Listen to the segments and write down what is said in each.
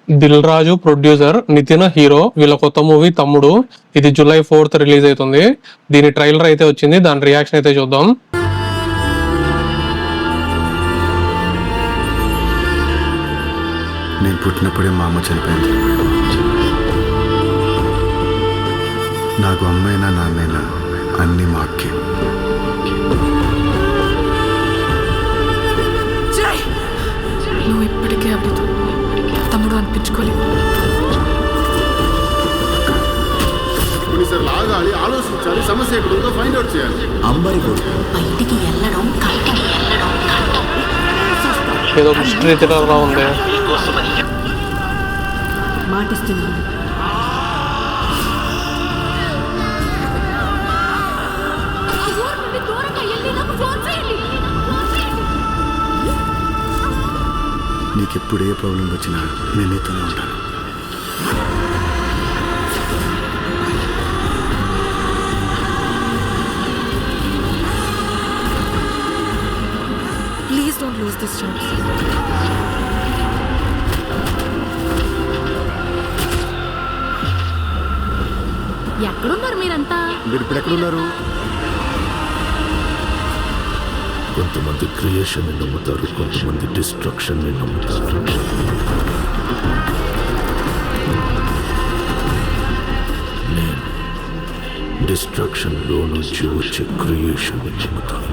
Dil Raju producer, Nitin hero. వీళ్ళ కొత్త movie తమ్ముడు. ఇది July 4th రిలీజ్ అవుతుంది. దీని ట్రైలర్ అయితే వచ్చింది, దాని రియాక్షన్ అయితే చూద్దాం. నేను పుట్టినప్పుడే మా అమ్మ చనిపోయింది. నాకు అమ్మైనా నాన్నైనా అన్నీ మా అక్కే. నువ్వు ఇప్పటికే అభితో తమ్ముడు అనిపించుకోలేవు. కొన్నిసార్లు ఆగాలి, ఆలోచించాలి, సమస్య ఎక్కడుందో ఫైండ్ అవుట్ చేయాలి. అంబరి బయటికి వెళ్ళడం ఏదో మిస్టరీ థ్రిల్లర్ లా ఉంది. మాటిస్తున్నాను. నీకెప్పుడు ఏ ప్రాబ్లం వచ్చినా నేను నీతోనే ఉంటాను. Please don't lose this chance. ఎక్కడున్నారు మీరంతా? మీరు ఇప్పుడు ఎక్కడున్నారు? కొంతమంది క్రియేషన్ ని నమ్ముతారు, కొంతమంది డిస్ట్రక్షన్ ని నమ్ముతారు. నేను డిస్ట్రక్షన్ లో నుంచి వచ్చే క్రియేషన్ ని నమ్ముతాను.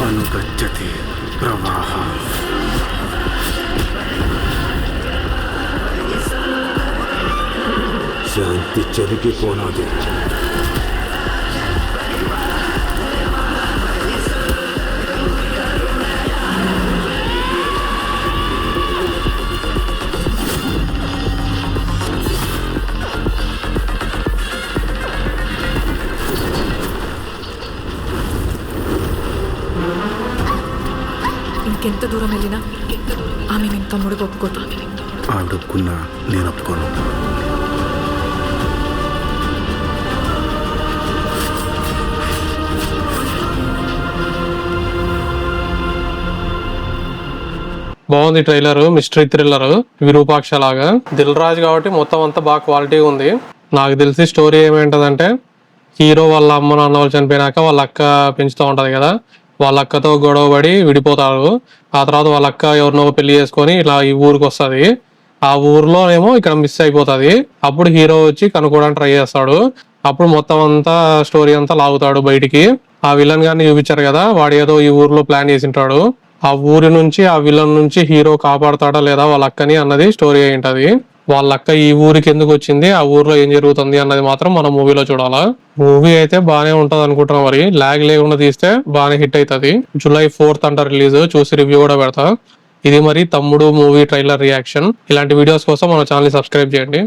అనుగచ్చతి ప్రవాహ. శాంతి చెరిగిపోనాది. ఇంకెంత దూరం వెళ్ళినా ఆమె నేను తమ్ముడికి ఒప్పుకోదు. ఆవిడ ఒప్పుకున్నా నేను ఒప్పుకోను. బాగుంది ట్రైలర్, మిస్టరీ థ్రిల్లర్, విరూపాక్ష లాగా. దిల్ రాజు కాబట్టి మొత్తం అంతా బాగా క్వాలిటీ ఉంది. నాకు తెలిసి స్టోరీ ఏమేంటదంటే, హీరో వాళ్ళ అమ్మ నాన్న వాళ్ళు చనిపోయినాక వాళ్ళ అక్క పెంచుతూ ఉంటది కదా, వాళ్ళ అక్కతో గొడవ పడి విడిపోతారు. ఆ తర్వాత వాళ్ళ అక్క ఎవరినో పెళ్లి చేసుకొని ఇలా ఈ ఊరికి వస్తుంది. ఆ ఊర్లోనేమో ఇక్కడ మిస్ అయిపోతుంది. అప్పుడు హీరో వచ్చి కనుక్కోవడానికి ట్రై చేస్తాడు. అప్పుడు మొత్తం అంతా స్టోరీ అంతా లాగుతాడు బయటికి. ఆ విలన్ గారిని చూపించారు కదా, వాడు ఏదో ఈ ఊర్లో ప్లాన్ చేసింటాడు. ఆ ఊరి నుంచి, ఆ విలన్ నుంచి హీరో కాపాడతాడా లేదా వాళ్ళ అక్కని అన్నది స్టోరీ అయి ఉంటది. వాళ్ళ అక్క ఈ ఊరికి ఎందుకు వచ్చింది, ఆ ఊర్లో ఏం జరుగుతుంది అన్నది మాత్రం మనం మూవీలో చూడాలా. మూవీ అయితే బాగానే ఉంటది అనుకుంటున్నా. మరి లాగ్ లేకుండా తీస్తే బాగానే హిట్ అవుతుంది. July 4th అంట రిలీజ్. చూసి రివ్యూ కూడా పెడతా. ఇది మరి తమ్ముడు మూవీ ట్రైలర్ రియాక్షన్. ఇలాంటి వీడియోస్ కోసం మన ఛానల్ సబ్స్క్రైబ్ చేయండి.